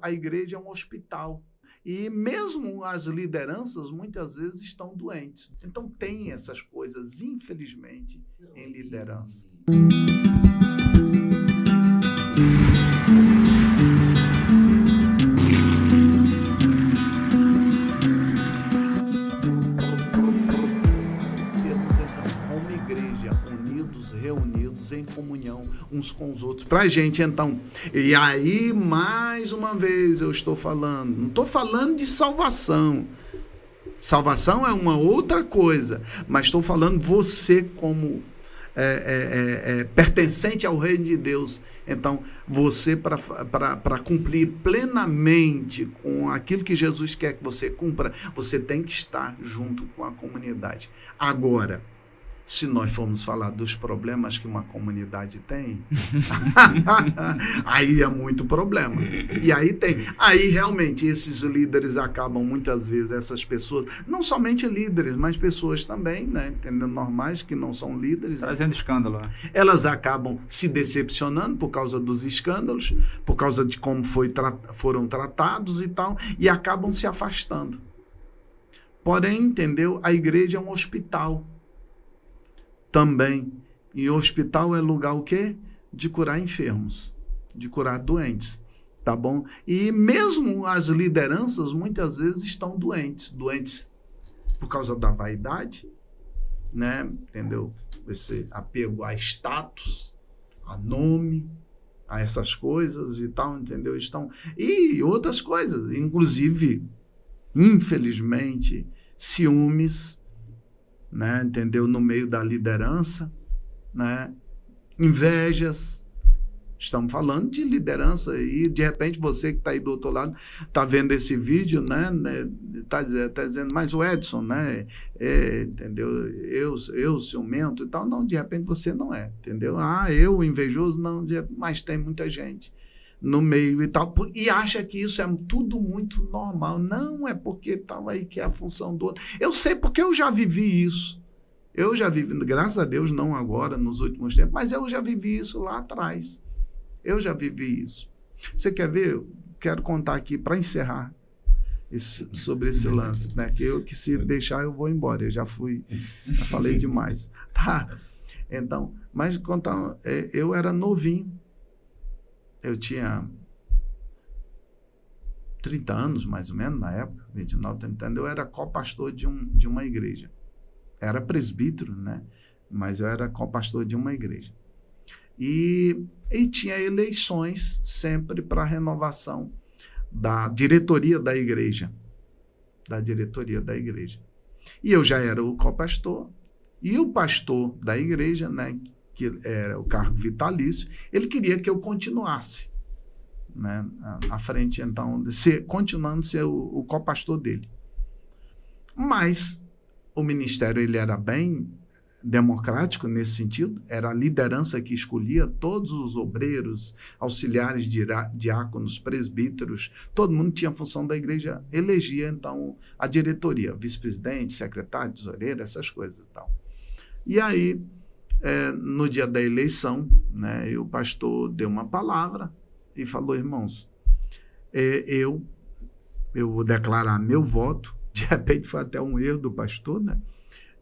A igreja é um hospital. E mesmo as lideranças, muitas vezes, estão doentes. Então, tem essas coisas, infelizmente, em liderança. Temos, então, como igreja, unidos, reunidos, em comunhão uns com os outros, pra gente, então. E aí, mais uma vez, eu estou falando, não estou falando de salvação. Salvação é uma outra coisa, mas estou falando você como pertencente ao reino de Deus. Então, você, para cumprir plenamente com aquilo que Jesus quer que você cumpra, você tem que estar junto com a comunidade. Agora, se nós formos falar dos problemas que uma comunidade tem, aí é muito problema. E aí realmente esses líderes acabam muitas vezes, essas pessoas, não somente líderes, mas pessoas também, né, entendendo, normais, que não são líderes. Trazendo escândalo. Elas acabam se decepcionando por causa dos escândalos, por causa de como foram tratados e tal, e acabam se afastando. Porém, entendeu? A igreja é um hospital. Também. E o hospital é lugar o quê? De curar enfermos, de curar doentes, tá bom? E mesmo as lideranças muitas vezes estão doentes por causa da vaidade, né? Entendeu? Esse apego a status, a nome, a essas coisas e tal, entendeu? E outras coisas, inclusive, infelizmente, ciúmes, né, entendeu? No meio da liderança, né? Invejas. Estamos falando de liderança e, de repente, você que está aí do outro lado está vendo esse vídeo, né? Tá dizendo, mas o Edson, né? Entendeu? Eu ciumento e tal. Não, de repente você não é, entendeu? Eu invejoso, não, mas tem muita gente no meio e tal, e acha que isso é tudo muito normal. Não, é porque tal aí que é a função do outro. Eu sei porque eu já vivi isso. Eu já vivi, graças a Deus, não agora, nos últimos tempos, mas eu já vivi isso lá atrás. Eu já vivi isso. Você quer ver? Eu quero contar aqui, para encerrar, sobre esse lance, né? Que se deixar eu vou embora. Eu já falei demais. Tá? Então, mas contar, eu era novinho. Eu tinha 30 anos, mais ou menos, na época, 29, 30 anos. Eu era copastor de uma igreja. Era presbítero, né? Mas eu era copastor de uma igreja. E tinha eleições sempre para renovação da diretoria da igreja. Da diretoria da igreja. E eu já era o copastor. E o pastor da igreja, né, que era o cargo vitalício, ele queria que eu continuasse, né, à frente, então, continuando a ser o copastor dele. Mas o ministério ele era bem democrático nesse sentido, era a liderança que escolhia todos os obreiros, auxiliares, diáconos, presbíteros, todo mundo tinha função da igreja, elegia, então, a diretoria, vice-presidente, secretário, tesoureiro, essas coisas e tal. E aí, no dia da eleição, né, o pastor deu uma palavra e falou, irmãos, eu vou declarar meu voto. De repente foi até um erro do pastor, né?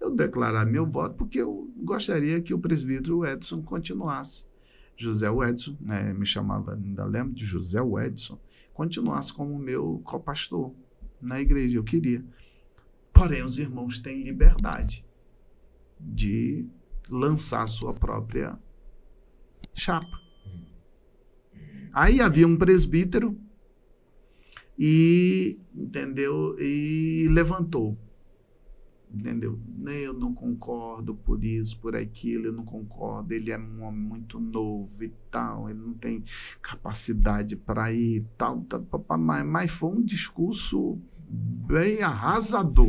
Eu declarar meu voto porque eu gostaria que o presbítero Edson continuasse. José Edson, né, me chamava, ainda lembro de José Edson, continuasse como meu copastor na igreja, eu queria. Porém, os irmãos têm liberdade de lançar sua própria chapa. Aí havia um presbítero entendeu? E levantou. Entendeu? Eu não concordo por isso, por aquilo, eu não concordo. Ele é um homem muito novo e tal, ele não tem capacidade para ir e tal, mas foi um discurso bem arrasador.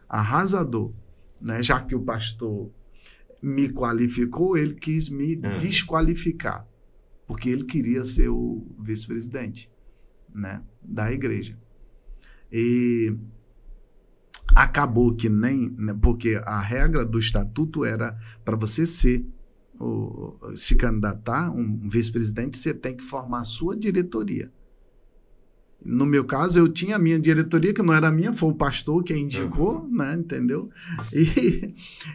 Arrasador. Né? Já que o pastor me qualificou, ele quis me desqualificar, porque ele queria ser o vice-presidente, né, da igreja. E acabou que porque a regra do estatuto era para você se candidatar um vice-presidente, você tem que formar a sua diretoria. No meu caso, eu tinha a minha diretoria, que não era minha, foi o pastor quem indicou, né, entendeu?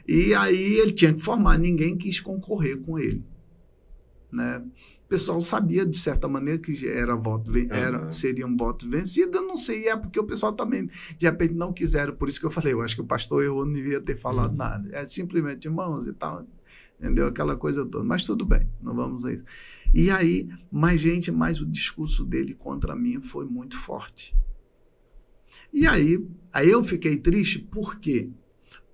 E aí ele tinha que formar, ninguém quis concorrer com ele, né? O pessoal sabia, de certa maneira, que era seria um voto vencido. Eu não sei, é porque o pessoal também, de repente, não quiseram. Por isso que eu falei, eu acho que o pastor errou, não devia ter falado nada. É simplesmente irmãos e tal, entendeu? Aquela coisa toda. Mas tudo bem, não vamos a isso. E aí, mas o discurso dele contra mim foi muito forte. E aí eu fiquei triste, por quê?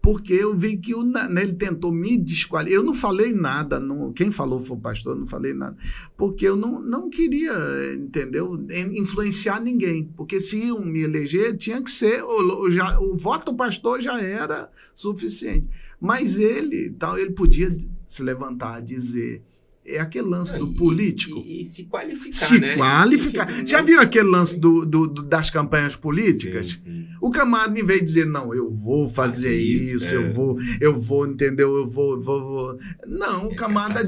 Porque eu vi que ele tentou me desqualificar. Eu não falei nada, quem falou foi o pastor, eu não falei nada, porque eu não queria, entendeu, influenciar ninguém, porque se iam me eleger, tinha que ser, o voto do pastor já era suficiente. Mas ele podia se levantar, dizer... É aquele lance do político. E se qualificar, né? Se qualificar. Já viu aquele lance das campanhas políticas? Sim. O camarada, em vez de dizer, não, eu vou fazer isso, eu vou, entendeu? Eu vou. Não, o camarada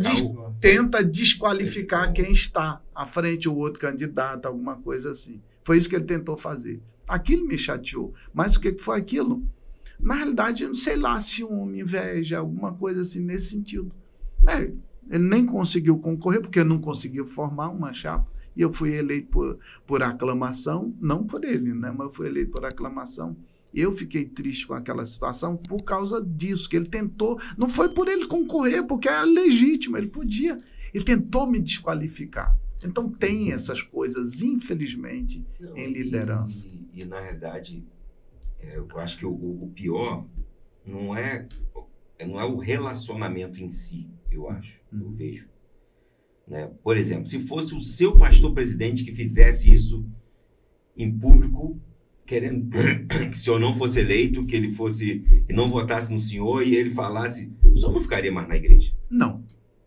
tenta desqualificar quem está à frente, o outro candidato, alguma coisa assim. Foi isso que ele tentou fazer. Aquilo me chateou. Mas o que foi aquilo? Na realidade, eu não sei lá, ciúme, inveja, alguma coisa assim nesse sentido. Ele nem conseguiu concorrer, porque eu não conseguiu formar uma chapa, e eu fui eleito por aclamação, não por ele, né? Mas eu fui eleito por aclamação. Eu fiquei triste com aquela situação por causa disso, que ele tentou, não foi por ele concorrer, porque era legítimo, ele podia, ele tentou me desqualificar. Então tem essas coisas, infelizmente, em liderança. E na realidade, eu acho que o pior não é o relacionamento em si, eu acho, eu vejo. Né? Por exemplo, se fosse o seu pastor presidente que fizesse isso em público, querendo que o senhor não fosse eleito, que não votasse no senhor e ele falasse, o senhor não ficaria mais na igreja? Não.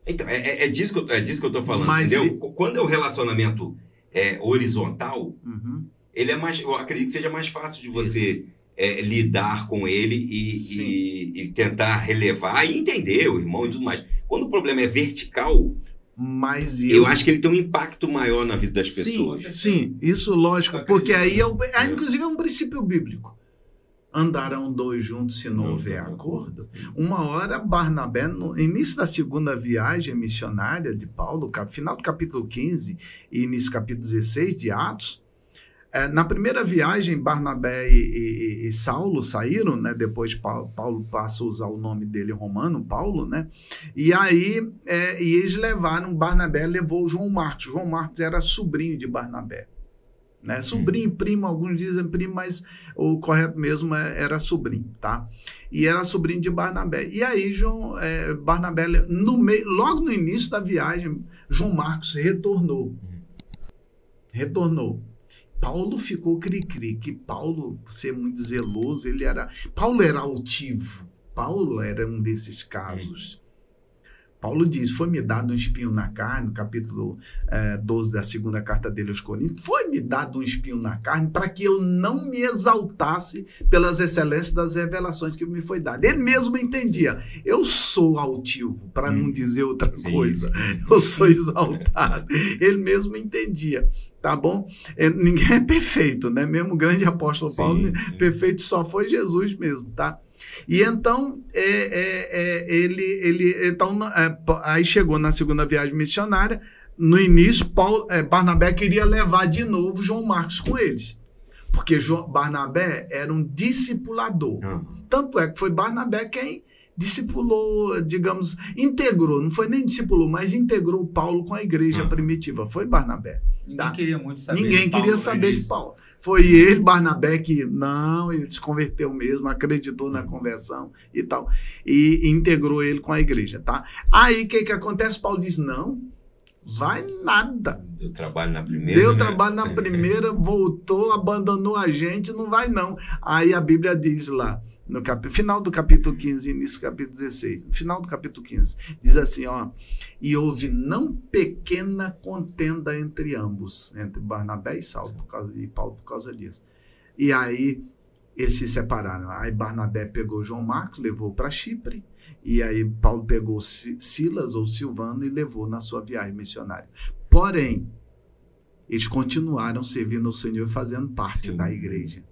Então, é disso que eu estou falando, entendeu? Quando é o relacionamento horizontal, ele é mais, eu acredito que seja mais fácil de você lidar com ele e tentar relevar e entender o irmão e tudo mais. Quando o problema é vertical, eu acho que ele tem um impacto maior na vida das pessoas. Sim, isso lógico, porque aí inclusive é um princípio bíblico. Andarão dois juntos se não houver acordo. Uma hora, Barnabé, no início da segunda viagem missionária de Paulo, final do capítulo 15 e início do capítulo 16 de Atos, na primeira viagem, Barnabé e Saulo saíram, né? Depois Paulo passa a usar o nome dele romano, Paulo, né? E aí eles Barnabé levou João Marcos. João Marcos era sobrinho de Barnabé. Né? Sobrinho, primo, alguns dizem primo, mas o correto mesmo era sobrinho, tá? E era sobrinho de Barnabé. E aí Barnabé, logo no início da viagem, João Marcos retornou. Paulo ficou cri-cri, que Paulo, por ser muito zeloso, Paulo era altivo. Paulo era um desses casos. Paulo diz, foi-me dado um espinho na carne, no capítulo 12 da segunda carta dele aos Coríntios, foi-me dado um espinho na carne para que eu não me exaltasse pelas excelências das revelações que me foi dado. Ele mesmo entendia, eu sou altivo, para não dizer outra coisa, eu sou exaltado. Ele mesmo entendia. Tá bom? Ninguém é perfeito, né? Mesmo o grande apóstolo Paulo, perfeito só foi Jesus mesmo, tá? E então, aí chegou na segunda viagem missionária, no início, Barnabé queria levar de novo João Marcos com eles, porque Barnabé era um discipulador. Tanto é que foi Barnabé quem discipulou, digamos, integrou, não foi nem discipulou, mas integrou Paulo com a igreja primitiva, foi Barnabé. Ninguém queria muito saber Ninguém queria saber de Paulo. Foi ele, Barnabé, que ele se converteu mesmo, acreditou na conversão e tal, e integrou ele com a igreja, tá? Aí o que acontece? Paulo diz, não, vai nada. Deu trabalho na primeira, voltou, abandonou a gente, não vai não. Aí a Bíblia diz lá, no final do capítulo 15 e início do capítulo 16, no final do capítulo 15, diz assim, e houve não pequena contenda entre ambos, entre Barnabé e Saulo, e Paulo por causa disso. E aí eles se separaram. Aí Barnabé pegou João Marcos, levou para Chipre, e aí Paulo pegou Silas ou Silvano e levou na sua viagem missionária. Porém, eles continuaram servindo ao Senhor e fazendo parte Sim. da igreja.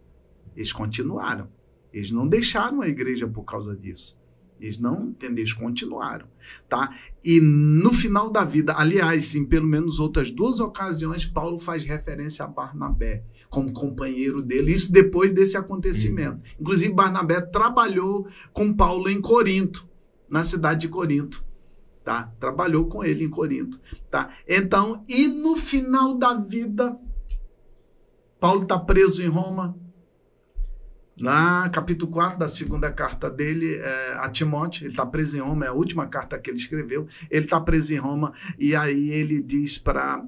Eles continuaram. Eles não deixaram a igreja por causa disso. Eles não, entendeu? Eles continuaram, tá? E no final da vida, aliás, em pelo menos outras 2 ocasiões, Paulo faz referência a Barnabé como companheiro dele, isso depois desse acontecimento. Inclusive, Barnabé trabalhou com Paulo em Corinto, na cidade de Corinto, tá? Trabalhou com ele em Corinto, tá? Então, e no final da vida, Paulo está preso em Roma. Lá, capítulo 4 da 2ª carta dele a Timóteo, ele está preso em Roma, é a última carta que ele escreveu, ele está preso em Roma, e aí ele diz para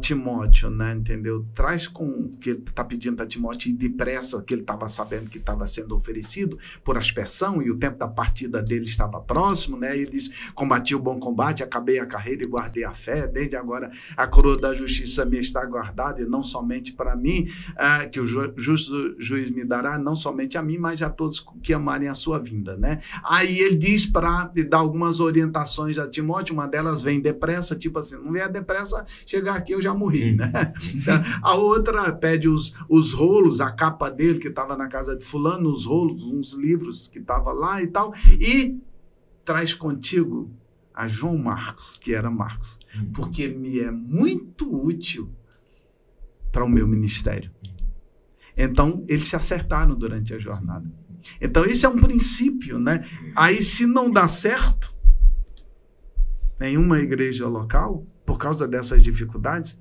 Timóteo, né, entendeu? Traz com, que ele está pedindo para Timóteo ir depressa, que ele estava sabendo que estava sendo oferecido por aspersão, e o tempo da partida dele estava próximo, né? Ele diz, combati o bom combate, acabei a carreira e guardei a fé, desde agora a coroa da justiça me está guardada, e não somente para mim, que o justo juiz me dará, não somente a mim, mas a todos que amarem a sua vinda, né? Aí ele diz para dar algumas orientações a Timóteo, uma delas vem depressa, tipo assim, não vier depressa, chegar aqui eu já morri, né? A outra pede os rolos, a capa dele que estava na casa de fulano, os rolos, uns livros que estava lá e tal, e traz contigo a João Marcos, que era Marcos, porque ele me é muito útil para o meu ministério. Então, eles se acertaram durante a jornada. Então, esse é um princípio, né? Aí, se não dá certo em uma igreja local, por causa dessas dificuldades,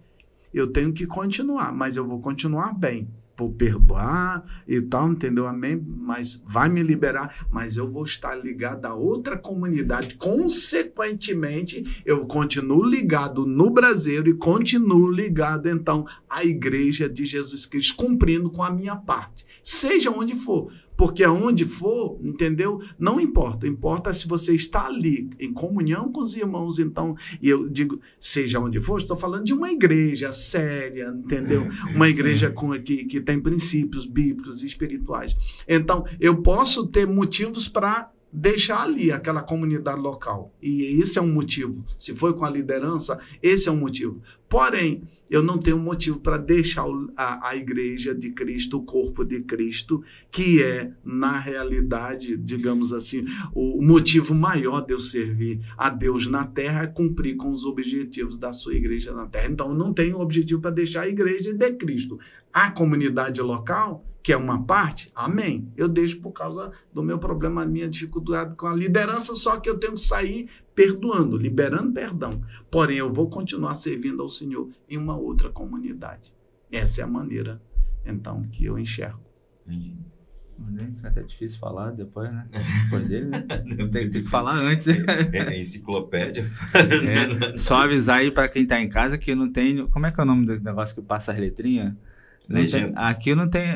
eu tenho que continuar, mas eu vou continuar bem. Vou perdoar e tal, entendeu? Amém? Mas vai me liberar, mas eu vou estar ligado a outra comunidade. Consequentemente, eu continuo ligado no braseiro e continuo ligado, então, à igreja de Jesus Cristo, cumprindo com a minha parte. Seja onde for. Porque aonde for, entendeu? Não importa. Importa se você está ali, em comunhão com os irmãos. Então, e eu digo, seja onde for, estou falando de uma igreja séria, entendeu? Uma igreja que tem princípios bíblicos e espirituais. Então, eu posso ter motivos para deixar ali aquela comunidade local. E esse é um motivo. Se foi com a liderança, esse é um motivo. Porém, eu não tenho motivo para deixar a igreja de Cristo, o corpo de Cristo, que é, na realidade, digamos assim, o motivo maior de eu servir a Deus na terra é cumprir com os objetivos da sua igreja na terra. Então, eu não tenho objetivo para deixar a igreja de Cristo. A comunidade local, que é uma parte, amém. Eu deixo por causa do meu problema, a minha dificuldade com a liderança, só que eu tenho que sair perdoando, liberando perdão. Porém, eu vou continuar servindo ao Senhor em uma outra comunidade. Essa é a maneira, então, que eu enxergo. É até difícil falar depois, né? Depois dele, né? Tem que falar antes. É enciclopédia. Só avisar aí para quem tá em casa que não tem... Como é que é o nome do negócio que passa as letrinhas? Aqui não tem,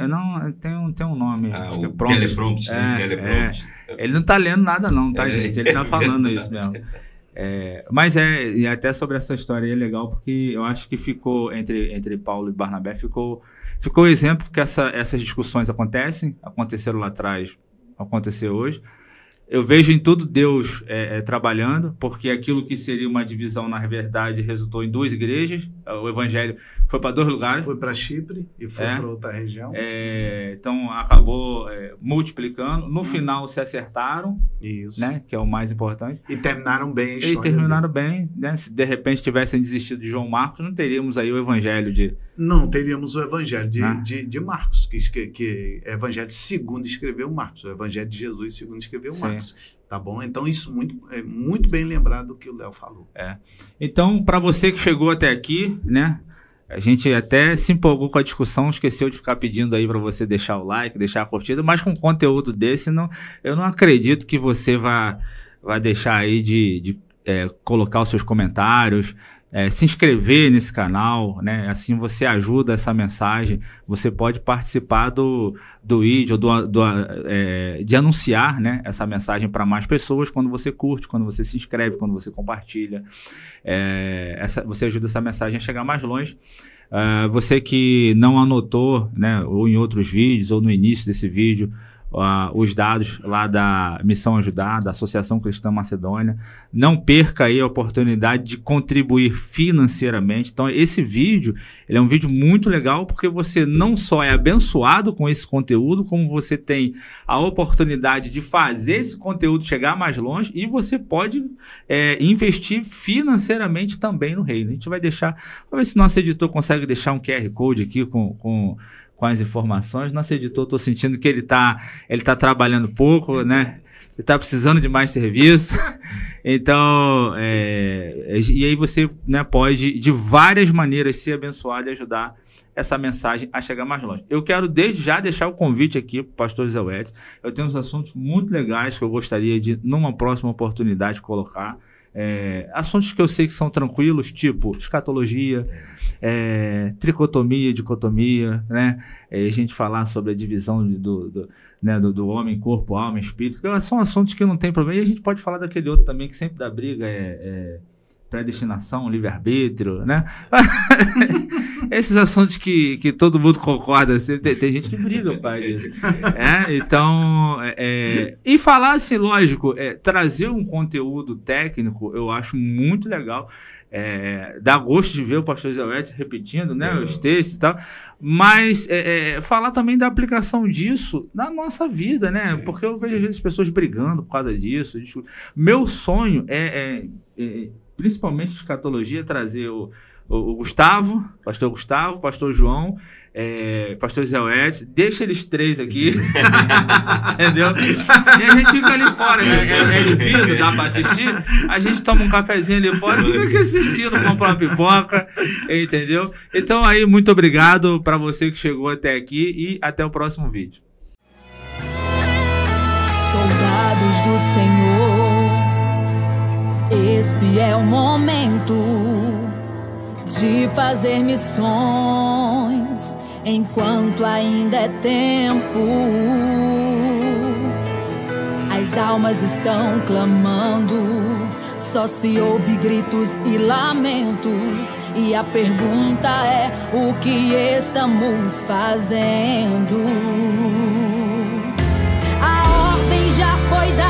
tem um nome. Acho que é prompt. Teleprompt, teleprompt. Ele não tá lendo nada não, tá, gente? Ele tá falando isso mesmo. Mas e até sobre essa história aí é legal, porque eu acho que ficou, entre Paulo e Barnabé, ficou o exemplo que essas discussões aconteceram lá atrás, aconteceu hoje. Eu vejo em tudo Deus trabalhando, porque aquilo que seria uma divisão, na verdade, resultou em 2 igrejas. O evangelho foi para 2 lugares. Foi para Chipre e foi para outra região. Então, acabou multiplicando. No final, se acertaram. Isso. Né, que é o mais importante. E terminaram bem a história. E terminaram bem. Né? Se, de repente, tivessem desistido de João Marcos, não teríamos aí o evangelho de... Não, teríamos o evangelho de Marcos, que é o evangelho segundo escreveu Marcos. O evangelho de Jesus segundo escreveu Marcos. Tá bom? Então, isso é muito bem lembrado do que o Léo falou. Então, para você que chegou até aqui, né? A gente até se empolgou com a discussão, esqueceu de ficar pedindo aí para você deixar o like, deixar a curtida, mas com conteúdo desse, eu não acredito que você vai deixar aí de colocar os seus comentários, se inscrever nesse canal, né? Assim você ajuda essa mensagem, você pode participar do vídeo, de anunciar, né, essa mensagem para mais pessoas quando você curte, quando você se inscreve, quando você compartilha. Você ajuda essa mensagem a chegar mais longe. Você que não anotou, né, ou em outros vídeos, ou no início desse vídeo, os dados lá da Missão Ajudar, da Associação Cristã Macedônia. Não perca aí a oportunidade de contribuir financeiramente. Então, esse vídeo, ele é um vídeo muito legal, porque você não só é abençoado com esse conteúdo, como você tem a oportunidade de fazer esse conteúdo chegar mais longe, e você pode investir financeiramente também no reino. A gente vai deixar, vamos ver se nosso editor consegue deixar um QR Code aqui com as informações. Nosso editor, estou sentindo que ele tá trabalhando pouco, né? Ele está precisando de mais serviço. Então, e aí você, né, pode, de várias maneiras, ser abençoado e ajudar essa mensagem a chegar mais longe. Eu quero desde já deixar o convite aqui para o pastor Zé Wellington. Eu tenho uns assuntos muito legais que eu gostaria de, numa próxima oportunidade, colocar. Assuntos que eu sei que são tranquilos, tipo escatologia, tricotomia, dicotomia, né? A gente falar sobre a divisão do homem, corpo, alma, espírito. São assuntos que não tem problema. E a gente pode falar daquele outro também que sempre dá briga, predestinação, livre-arbítrio, né? Esses assuntos que todo mundo concorda, tem gente que briga por causa disso. Então, e falar assim, lógico, trazer um conteúdo técnico, eu acho muito legal. Dá gosto de ver o pastor Zé Wellington repetindo, né, os textos e tal, mas falar também da aplicação disso na nossa vida, né? Porque eu vejo às vezes pessoas brigando por causa disso. Meu sonho principalmente de escatologia, trazer o Gustavo, pastor João, pastor Zé Wellington, deixa eles três aqui, entendeu? E a gente fica ali fora, né? Ele vindo, dá pra assistir, a gente toma um cafezinho ali fora, fica aqui assistindo, compra uma pipoca, entendeu? Então aí, muito obrigado pra você que chegou até aqui e até o próximo vídeo. Soldados do Senhor, esse é o momento de fazer missões enquanto ainda é tempo. As almas estão clamando, só se ouve gritos e lamentos. E a pergunta é: o que estamos fazendo? A ordem já foi dada.